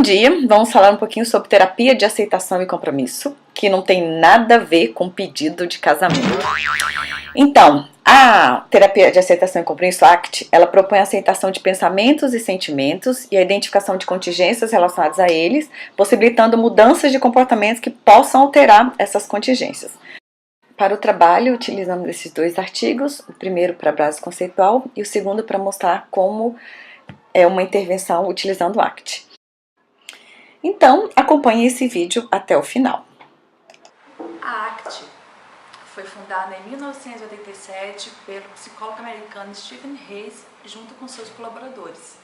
dia, vamos falar um pouquinho sobre terapia de aceitação e compromisso, que não tem nada a ver com pedido de casamento. Então, a terapia de aceitação e compromisso, ACT, ela propõe a aceitação de pensamentos e sentimentos e a identificação de contingências relacionadas a eles, possibilitando mudanças de comportamentos que possam alterar essas contingências. Para o trabalho, utilizamos esses dois artigos, o primeiro para a base conceitual e o segundo para mostrar como é uma intervenção utilizando o ACT. Então, acompanhe esse vídeo até o final. A ACT foi fundada em 1987 pelo psicólogo americano Stephen Hayes junto com seus colaboradores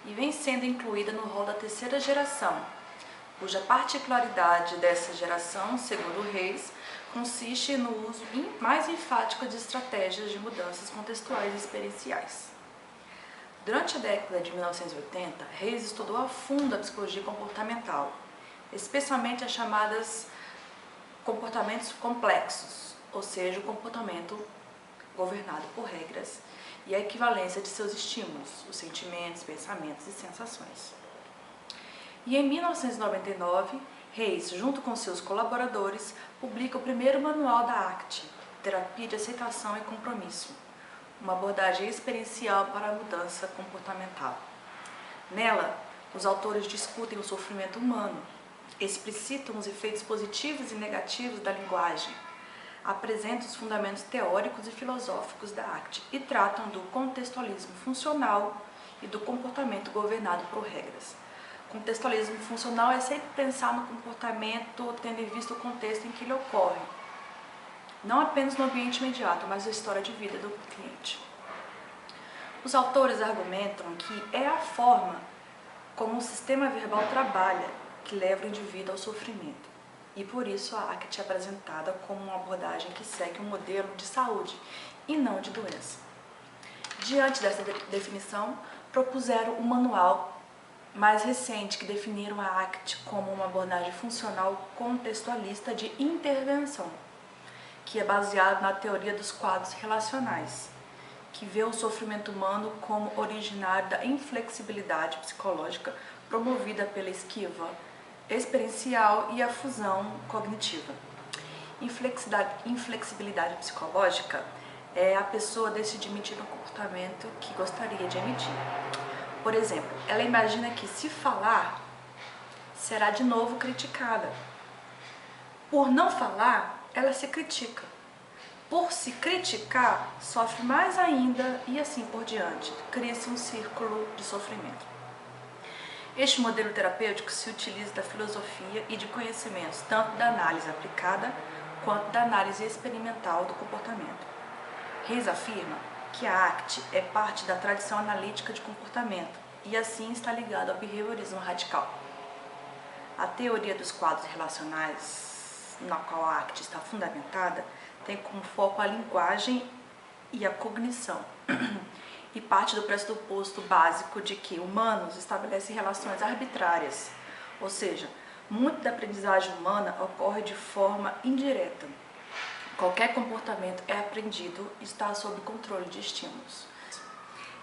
e vem sendo incluída no rol da terceira geração, cuja particularidade dessa geração, segundo Hayes, consiste no uso mais enfático de estratégias de mudanças contextuais e experienciais. Durante a década de 1980, Hayes estudou a fundo a psicologia comportamental, especialmente as chamadas comportamentos complexos, ou seja, o comportamento governado por regras e a equivalência de seus estímulos, os sentimentos, pensamentos e sensações. E em 1999, Hayes, junto com seus colaboradores, publica o primeiro manual da ACT, Terapia de Aceitação e Compromisso, uma abordagem experiencial para a mudança comportamental. Nela, os autores discutem o sofrimento humano, explicitam os efeitos positivos e negativos da linguagem, apresentam os fundamentos teóricos e filosóficos da ACT e tratam do contextualismo funcional e do comportamento governado por regras. Contextualismo funcional é sempre pensar no comportamento tendo em vista o contexto em que ele ocorre, não apenas no ambiente imediato, mas na história de vida do cliente. Os autores argumentam que é a forma como o sistema verbal trabalha que leva o indivíduo ao sofrimento. E por isso a ACT é apresentada como uma abordagem que segue um modelo de saúde e não de doença. Diante dessa definição, propuseram um manual mais recente que definiram a ACT como uma abordagem funcional contextualista de intervenção, que é baseado na teoria dos quadros relacionais, que vê o sofrimento humano como originário da inflexibilidade psicológica promovida pela esquiva experiencial e a fusão cognitiva. Inflexibilidade psicológica é a pessoa decidir emitir um comportamento que gostaria de emitir. Por exemplo, ela imagina que se falar, será de novo criticada. Por não falar, ela se critica. Por se criticar, sofre mais ainda e assim por diante. Cria-se um círculo de sofrimento. Este modelo terapêutico se utiliza da filosofia e de conhecimentos tanto da análise aplicada quanto da análise experimental do comportamento. Hayes afirma que a ACT é parte da tradição analítica de comportamento e assim está ligada ao behaviorismo radical. A teoria dos quadros relacionais, na qual a ACT está fundamentada, tem como foco a linguagem e a cognição, e parte do pressuposto básico de que humanos estabelecem relações arbitrárias, ou seja, muito da aprendizagem humana ocorre de forma indireta. Qualquer comportamento é aprendido e está sob controle de estímulos.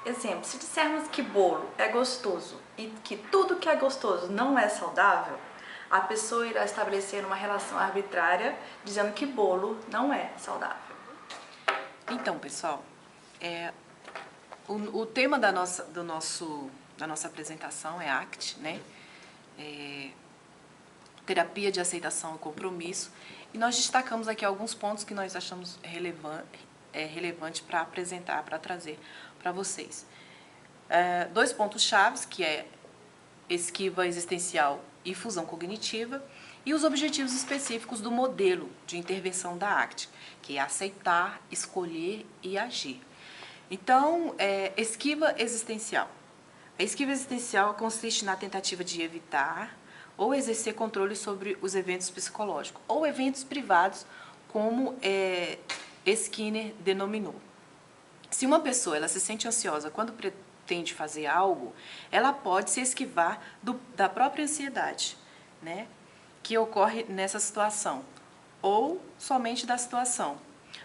Exemplo, se dissermos que bolo é gostoso e que tudo que é gostoso não é saudável, a pessoa irá estabelecer uma relação arbitrária dizendo que bolo não é saudável. Então, pessoal, o tema da nossa apresentação é ACT, né? Terapia de Aceitação e Compromisso, e nós destacamos aqui alguns pontos que nós achamos relevante para apresentar, para trazer para vocês. Dois pontos chaves, que é esquiva existencial e fusão cognitiva, e os objetivos específicos do modelo de intervenção da ACT, que é aceitar, escolher e agir. Então, esquiva existencial. A esquiva existencial consiste na tentativa de evitar ou exercer controle sobre os eventos psicológicos, ou eventos privados, como Skinner denominou. Se uma pessoa ela se sente ansiosa quando pretende fazer algo, ela pode se esquivar da própria ansiedade, né, que ocorre nessa situação, ou somente da situação,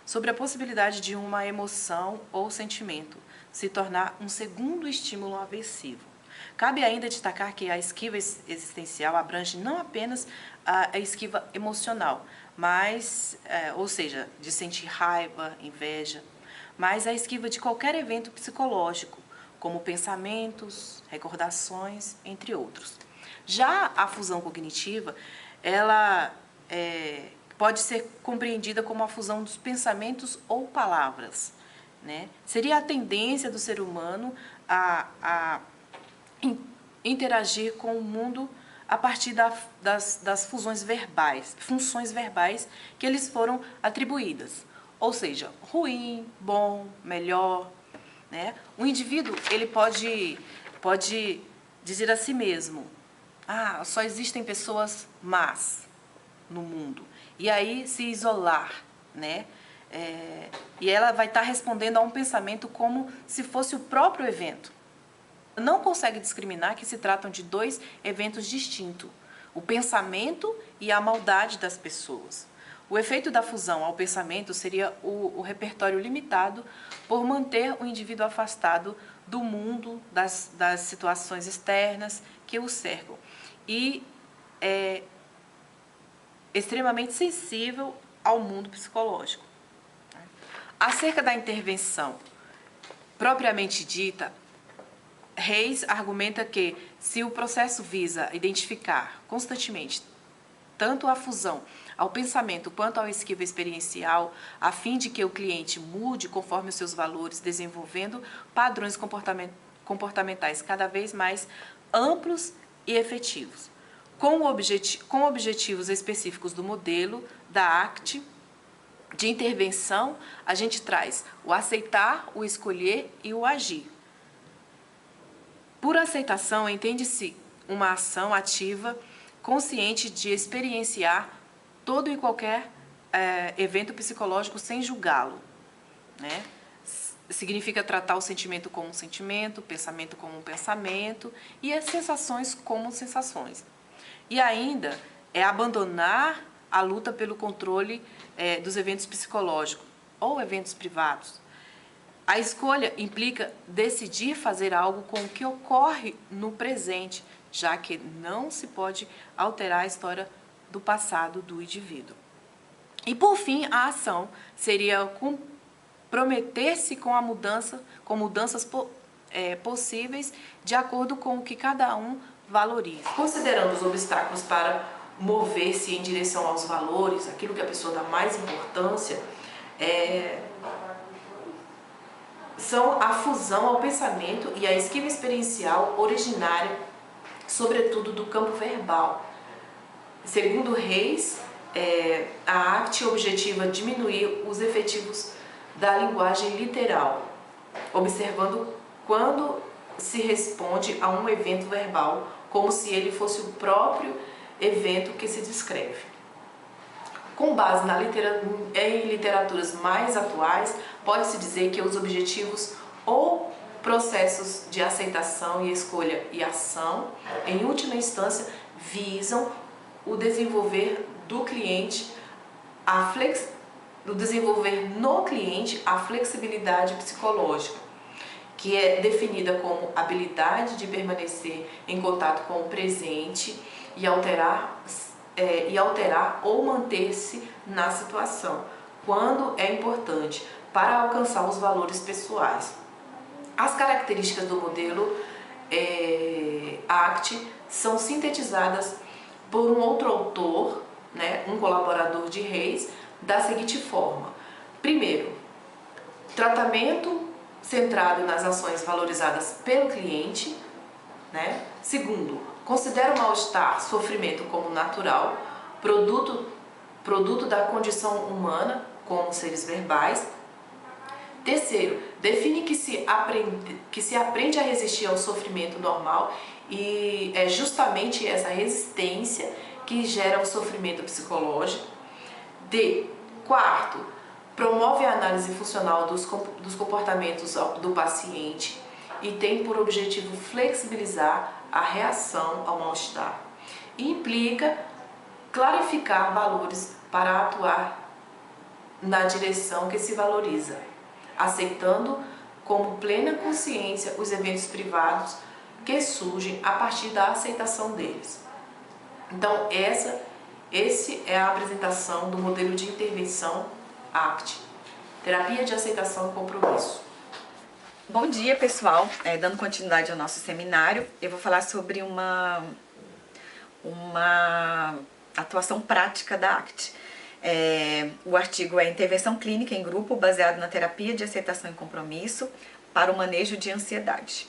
sobre a possibilidade de uma emoção ou sentimento se tornar um segundo estímulo aversivo. Cabe ainda destacar que a esquiva existencial abrange não apenas a esquiva emocional, mas, ou seja, de sentir raiva, inveja, mas a esquiva de qualquer evento psicológico, como pensamentos, recordações, entre outros. Já a fusão cognitiva, ela pode ser compreendida como a fusão dos pensamentos ou palavras, né? Seria a tendência do ser humano a interagir com o mundo a partir das funções verbais que eles foram atribuídas. Ou seja, ruim, bom, melhor, né? O indivíduo ele pode dizer a si mesmo: só existem pessoas más no mundo. E aí se isolar, né? E ela vai estar respondendo a um pensamento como se fosse o próprio evento. Não consegue discriminar que se tratam de dois eventos distintos: o pensamento e a maldade das pessoas. O efeito da fusão ao pensamento seria o repertório limitado por manter o indivíduo afastado do mundo, das situações externas que o cercam, e é extremamente sensível ao mundo psicológico. Acerca da intervenção propriamente dita, Reis argumenta que, se o processo visa identificar constantemente tanto a fusão ao pensamento quanto ao esquiva experiencial, a fim de que o cliente mude conforme os seus valores, desenvolvendo padrões comportamentais cada vez mais amplos e efetivos. Com objetivos específicos do modelo da ACT de intervenção, a gente traz o aceitar, o escolher e o agir. Por aceitação, entende-se uma ação ativa, consciente de experienciar todo e qualquer evento psicológico sem julgá-lo, né? Significa tratar o sentimento como um sentimento, o pensamento como um pensamento e as sensações como sensações. E ainda é abandonar a luta pelo controle dos eventos psicológicos ou eventos privados. A escolha implica decidir fazer algo com o que ocorre no presente, já que não se pode alterar a história do passado do indivíduo. E por fim, a ação seria comprometer-se com mudanças possíveis de acordo com o que cada um valoriza. Considerando os obstáculos para mover-se em direção aos valores, aquilo que a pessoa dá mais importância, são a fusão ao pensamento e a esquiva experiencial originária, sobretudo do campo verbal. Segundo Reis, a ACT objetiva diminuir os efetivos da linguagem literal, observando quando se responde a um evento verbal, como se ele fosse o próprio evento que se descreve. Com base em literaturas mais atuais, pode-se dizer que os objetivos ou processos de aceitação e escolha e ação, em última instância, visam o desenvolver no cliente a flexibilidade psicológica, que é definida como habilidade de permanecer em contato com o presente e alterar ou manter-se na situação, quando é importante, para alcançar os valores pessoais. As características do modelo ACT são sintetizadas por um outro autor, né, um colaborador de Reis, da seguinte forma: primeiro, tratamento centrado nas ações valorizadas pelo cliente, né? Segundo, considera o mal-estar, sofrimento como natural, produto da condição humana como seres verbais. Terceiro, define que se aprende a resistir ao sofrimento normal e é justamente essa resistência que gera o sofrimento psicológico. Quarto, promove a análise funcional dos comportamentos do paciente e tem por objetivo flexibilizar a reação ao mal-estar. E implica clarificar valores para atuar na direção que se valoriza, aceitando como plena consciência os eventos privados que surgem a partir da aceitação deles. Então, esse é a apresentação do modelo de intervenção ACT, Terapia de Aceitação e Compromisso. Bom dia, pessoal. Dando continuidade ao nosso seminário, eu vou falar sobre uma atuação prática da ACT. O artigo é Intervenção Clínica em Grupo baseado na Terapia de Aceitação e Compromisso para o Manejo de Ansiedade.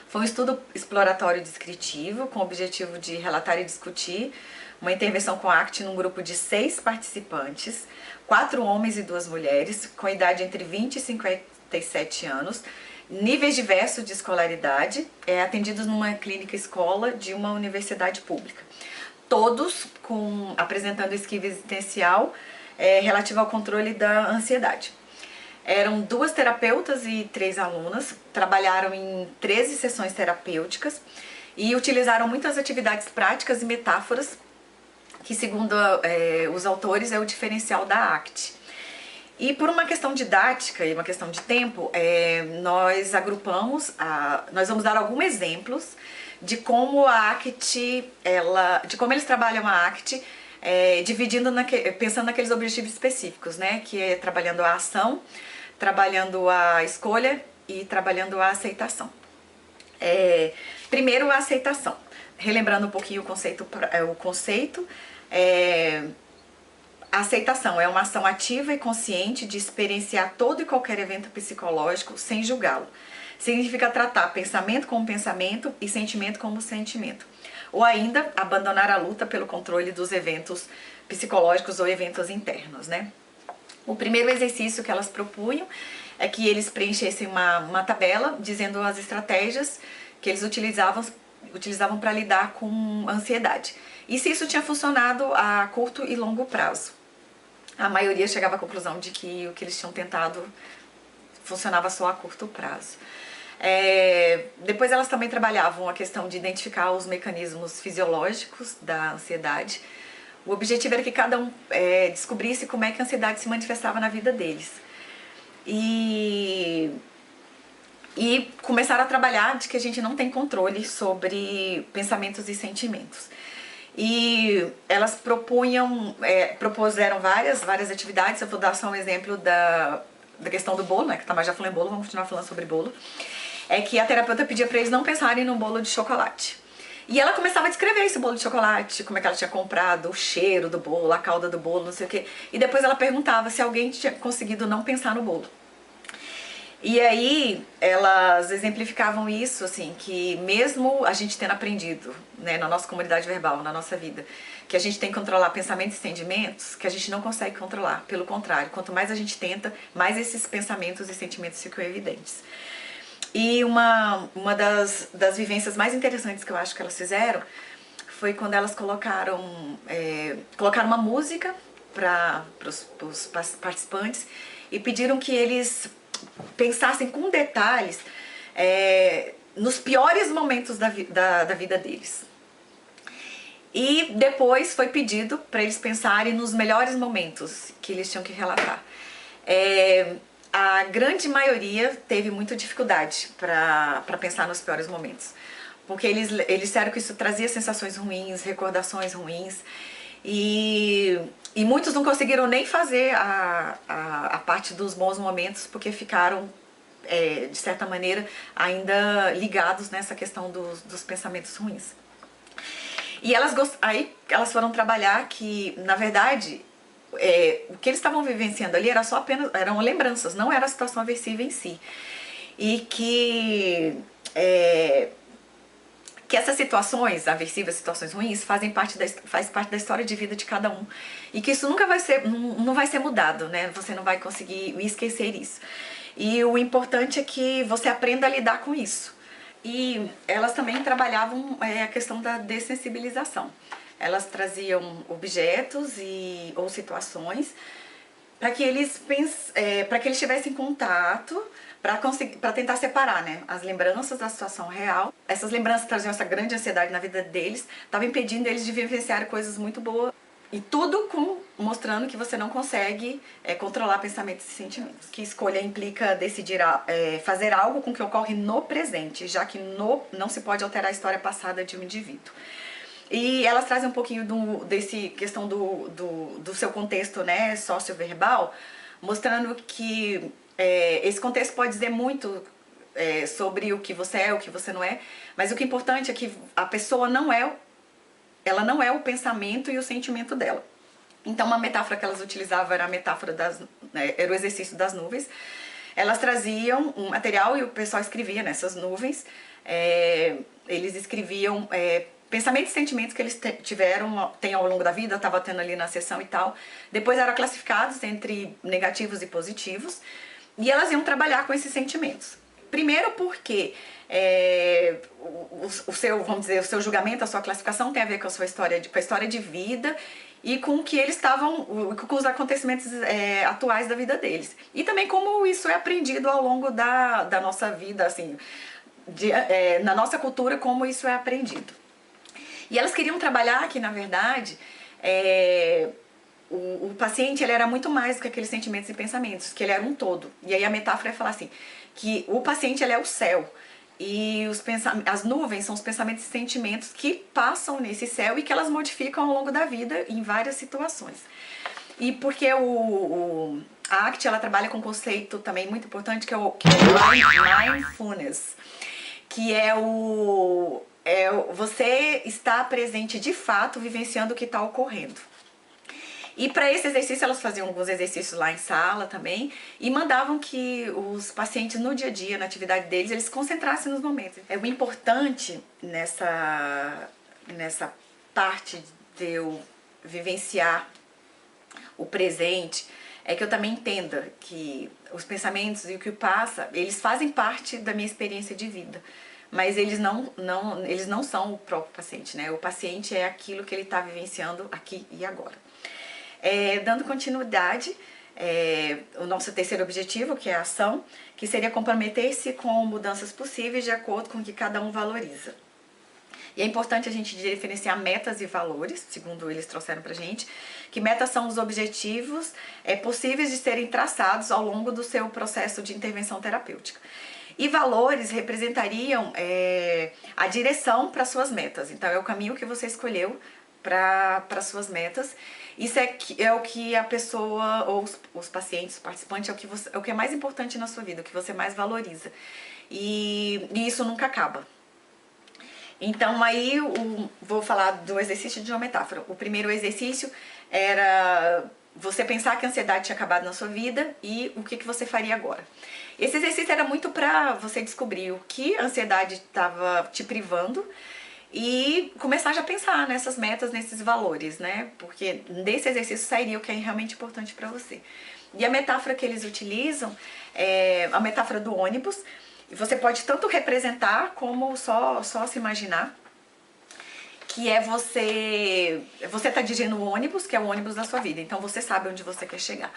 Foi um estudo exploratório descritivo com o objetivo de relatar e discutir uma intervenção com ACT num grupo de 6 participantes, 4 homens e 2 mulheres, com idade entre 20 e 57 anos, níveis diversos de escolaridade, atendidos numa clínica escola de uma universidade pública. Todos apresentando esquiva existencial relativa ao controle da ansiedade. Eram 2 terapeutas e 3 alunas, trabalharam em 13 sessões terapêuticas e utilizaram muitas atividades práticas e metáforas, que segundo os autores é o diferencial da ACT. E por uma questão didática e uma questão de tempo, nós agrupamos, nós vamos dar alguns exemplos de como a ACT, de como eles trabalham a ACT, pensando naqueles objetivos específicos, né? Que é trabalhando a ação, trabalhando a escolha e trabalhando a aceitação. Primeiro, a aceitação. Relembrando um pouquinho o conceito, a aceitação é uma ação ativa e consciente de experienciar todo e qualquer evento psicológico sem julgá-lo. Significa tratar pensamento como pensamento e sentimento como sentimento. Ou ainda, abandonar a luta pelo controle dos eventos psicológicos ou eventos internos, né? O primeiro exercício que elas propunham é que eles preenchessem uma tabela dizendo as estratégias que eles utilizavam para lidar com ansiedade. E se isso tinha funcionado a curto e longo prazo. A maioria chegava à conclusão de que o que eles tinham tentado funcionava só a curto prazo. Depois elas também trabalhavam a questão de identificar os mecanismos fisiológicos da ansiedade. O objetivo era que cada um descobrisse como é que a ansiedade se manifestava na vida deles. E começaram a trabalhar de que a gente não tem controle sobre pensamentos e sentimentos. E elas propuseram várias atividades. Eu vou dar só um exemplo da questão do bolo, né? Que a Tamara já falou em bolo, vamos continuar falando sobre bolo. É que a terapeuta pedia para eles não pensarem no bolo de chocolate. E ela começava a descrever esse bolo de chocolate, como é que ela tinha comprado, o cheiro do bolo, a calda do bolo, não sei o quê. E depois ela perguntava se alguém tinha conseguido não pensar no bolo. E aí elas exemplificavam isso, assim, que mesmo a gente tendo aprendido, né, na nossa comunidade verbal, na nossa vida, que a gente tem que controlar pensamentos e sentimentos, que a gente não consegue controlar. Pelo contrário, quanto mais a gente tenta, mais esses pensamentos e sentimentos ficam evidentes. E uma das vivências mais interessantes que eu acho que elas fizeram foi quando elas colocaram uma música para os participantes e pediram que eles pensassem com detalhes nos piores momentos da vida deles. E depois foi pedido para eles pensarem nos melhores momentos que eles tinham que relatar. A grande maioria teve muita dificuldade para pensar nos piores momentos, porque eles disseram que isso trazia sensações ruins, recordações ruins, e muitos não conseguiram nem fazer a parte dos bons momentos, porque ficaram, de certa maneira, ainda ligados nessa questão dos pensamentos ruins. E aí elas foram trabalhar que, na verdade, o que eles estavam vivenciando ali eram lembranças, não era a situação aversiva em si. E que essas situações aversivas, situações ruins, faz parte da história de vida de cada um. E que isso nunca não vai ser mudado, né? Você não vai conseguir esquecer isso. E o importante é que você aprenda a lidar com isso. E elas também trabalhavam a questão da dessensibilização. Elas traziam objetos ou situações para que eles tivessem contato, para tentar separar, né, as lembranças da situação real. Essas lembranças traziam essa grande ansiedade na vida deles, estava impedindo eles de vivenciar coisas muito boas E tudo mostrando que você não consegue controlar pensamentos e sentimentos. Que escolha implica decidir fazer algo com que ocorre no presente, já que não se pode alterar a história passada de um indivíduo. E elas trazem um pouquinho desse questão do seu contexto, né, socioverbal, mostrando que esse contexto pode dizer muito sobre o que você é, o que você não é, mas o que é importante é que a pessoa ela não é o pensamento e o sentimento dela. Então uma metáfora que elas utilizavam era a metáfora era o exercício das nuvens. Elas traziam um material e o pessoal escrevia nessas nuvens. Eles escreviam pensamentos e sentimentos que eles têm ao longo da vida, estava tendo ali na sessão e tal. Depois eram classificados entre negativos e positivos. E elas iam trabalhar com esses sentimentos. Primeiro porque o seu, vamos dizer, o seu julgamento, a sua classificação tem a ver com a sua história, com a história de vida e com o que eles estavam, com os acontecimentos atuais da vida deles. E também como isso é aprendido ao longo da nossa vida, assim, na nossa cultura, como isso é aprendido. E elas queriam trabalhar que, na verdade, o paciente ele era muito mais do que aqueles sentimentos e pensamentos, que ele era um todo. E aí a metáfora é falar assim, que o paciente ele é o céu. E as nuvens são os pensamentos e sentimentos que passam nesse céu e que elas modificam ao longo da vida em várias situações. E porque a ACT ela trabalha com um conceito também muito importante que é o mindfulness, que você está presente de fato, vivenciando o que está ocorrendo. E para esse exercício elas faziam alguns exercícios lá em sala também e mandavam que os pacientes no dia a dia, na atividade deles, eles se concentrassem nos momentos. O importante nessa parte de eu vivenciar o presente é que eu também entenda que os pensamentos e o que passa, eles fazem parte da minha experiência de vida. Mas eles não são o próprio paciente, né? O paciente é aquilo que ele está vivenciando aqui e agora. Dando continuidade, o nosso terceiro objetivo, que é a ação, que seria comprometer-se com mudanças possíveis de acordo com o que cada um valoriza. E é importante a gente diferenciar metas e valores, segundo eles trouxeram pra gente, que metas são os objetivos possíveis de serem traçados ao longo do seu processo de intervenção terapêutica. E valores representariam a direção para suas metas. Então é o caminho que você escolheu para suas metas. Isso é o que a pessoa, ou os pacientes, os participantes, é o que é mais importante na sua vida, o que você mais valoriza. E isso nunca acaba. Então aí vou falar do exercício de uma metáfora. O primeiro exercício era você pensar que a ansiedade tinha acabado na sua vida e o que você faria agora. Esse exercício era muito para você descobrir o que a ansiedade estava te privando e começar já a pensar nessas metas, nesses valores, né? Porque desse exercício sairia o que é realmente importante para você. E a metáfora que eles utilizam é a metáfora do ônibus. E você pode tanto representar como só se imaginar. Que é você tá dirigindo o ônibus, que é o ônibus da sua vida. Então você sabe onde você quer chegar.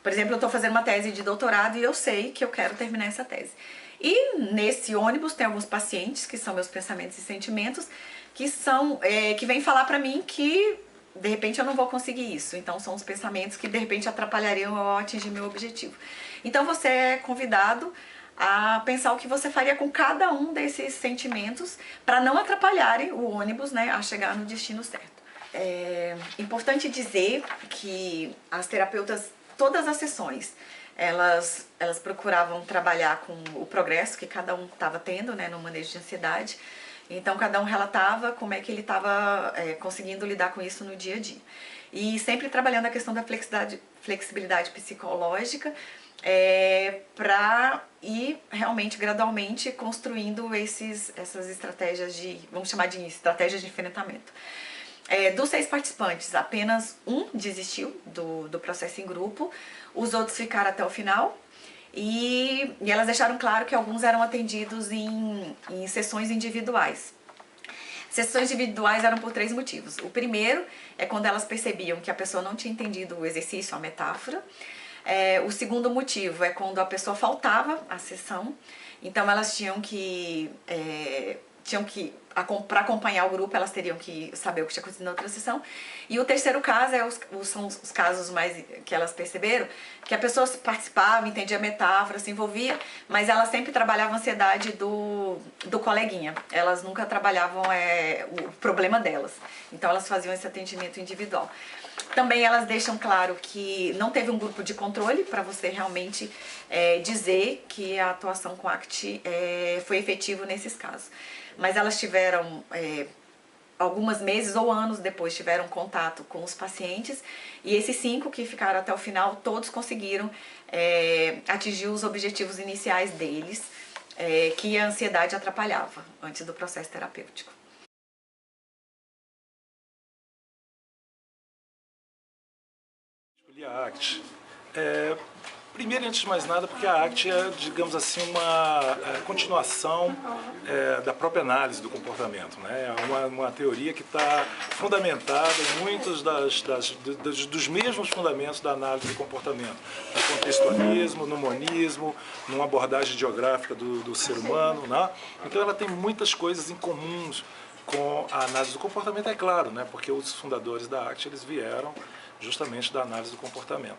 Por exemplo, eu estou fazendo uma tese de doutorado e eu sei que eu quero terminar essa tese. E nesse ônibus tem alguns pacientes, que são meus pensamentos e sentimentos, que vêm falar pra mim que de repente eu não vou conseguir isso. Então são os pensamentos que de repente atrapalhariam eu atingir meu objetivo. Então você é convidado a pensar o que você faria com cada um desses sentimentos para não atrapalharem o ônibus, né, a chegar no destino certo. É importante dizer que as terapeutas, todas as sessões, elas procuravam trabalhar com o progresso que cada um estava tendo, né, no manejo de ansiedade. Então cada um relatava como é que ele estava conseguindo lidar com isso no dia a dia. E sempre trabalhando a questão da flexibilidade psicológica, para ir realmente gradualmente construindo essas estratégias vamos chamar de estratégias de enfrentamento. Dos 6 participantes, apenas um desistiu do processo em grupo, os outros ficaram até o final e elas deixaram claro que alguns eram atendidos em sessões individuais. Sessões individuais eram por 3 motivos. O primeiro é quando elas percebiam que a pessoa não tinha entendido o exercício, a metáfora. O segundo motivo é quando a pessoa faltava à sessão, então elas tinham que para acompanhar o grupo, elas teriam que saber o que tinha acontecido na outra sessão. E o terceiro caso são os casos mais que elas perceberam, que a pessoa participava, entendia a metáfora, se envolvia, mas elas sempre trabalhavam a ansiedade do coleguinha. Elas nunca trabalhavam o problema delas. Então elas faziam esse atendimento individual. Também elas deixam claro que não teve um grupo de controle para você realmente dizer que a atuação com ACT foi efetivo nesses casos. Mas elas tiveram, alguns meses ou anos depois, tiveram contato com os pacientes, e esses 5 que ficaram até o final, todos conseguiram atingir os objetivos iniciais deles, que a ansiedade atrapalhava antes do processo terapêutico. Escolhi a ACT. Primeiro, antes de mais nada, porque a ACT é, digamos assim, uma continuação da própria análise do comportamento, né? É uma teoria que está fundamentada em muitos dos mesmos fundamentos da análise do comportamento. No contextualismo, no monismo, numa abordagem geográfica do ser humano, né? Então ela tem muitas coisas em comuns com a análise do comportamento, é claro, né? Porque os fundadores da ACT eles vieram justamente da análise do comportamento.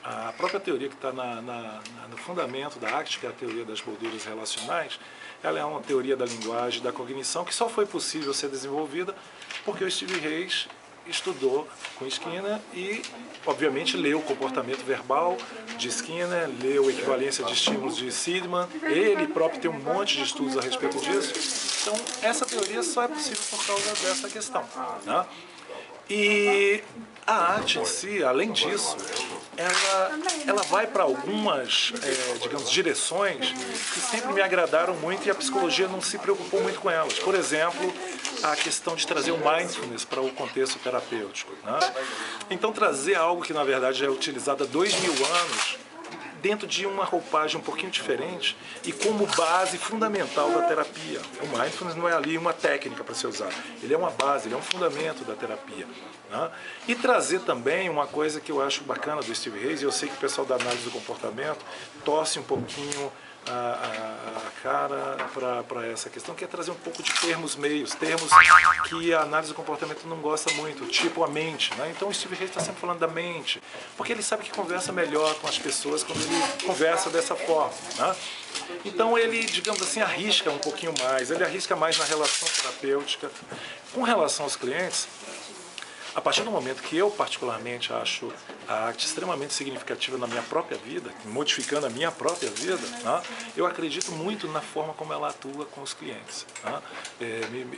A própria teoria que está no fundamento da ACT, que é a teoria das molduras relacionais, ela é uma teoria da linguagem, da cognição, que só foi possível ser desenvolvida porque o Steve Reis estudou com Skinner e, obviamente, leu o comportamento verbal de Skinner, leu a equivalência de estímulos de Seidman, ele próprio tem um monte de estudos a respeito disso. Então, essa teoria só é possível por causa dessa questão, né? E a ACT em si, além disso, ela vai para algumas, digamos, direções que sempre me agradaram muito e a psicologia não se preocupou muito com elas. Por exemplo, a questão de trazer o mindfulness para o contexto terapêutico, né? Então trazer algo que na verdade é utilizado há 2000 anos, dentro de uma roupagem um pouquinho diferente e como base fundamental da terapia. O mindfulness não é ali uma técnica para ser usada, ele é uma base, ele é um fundamento da terapia, né? E trazer também uma coisa que eu acho bacana do Steve Reis, e eu sei que o pessoal da análise do comportamento torce um pouquinho a cara para essa questão, que é trazer um pouco de termos meios, termos que a análise do comportamento não gosta muito, tipo a mente, né? Então o Steve Reis está sempre falando da mente, porque ele sabe que conversa melhor com as pessoas quando ele conversa dessa forma, né? Então ele, digamos assim, arrisca um pouquinho mais, ele arrisca mais na relação terapêutica. Com relação aos clientes, a partir do momento que eu particularmente acho a ACT extremamente significativa na minha própria vida, modificando a minha própria vida, né, eu acredito muito na forma como ela atua com os clientes, né?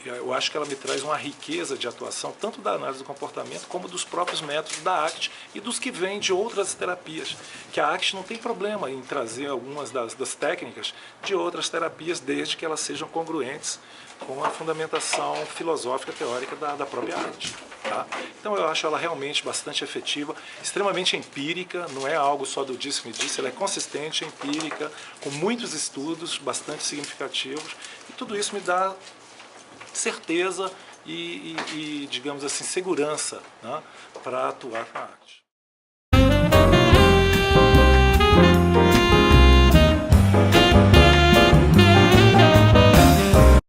Eu acho que ela me traz uma riqueza de atuação, tanto da análise do comportamento, como dos próprios métodos da ACT e dos que vêm de outras terapias, que a ACT não tem problema em trazer algumas das técnicas de outras terapias, desde que elas sejam congruentes com a fundamentação filosófica teórica da própria ACT. Tá? Então eu acho ela realmente bastante efetiva, extremamente empírica, não é algo só do disse-me disse, ela é consistente, empírica, com muitos estudos bastante significativos, e tudo isso me dá certeza e digamos assim, segurança, né, para atuar com a ACT.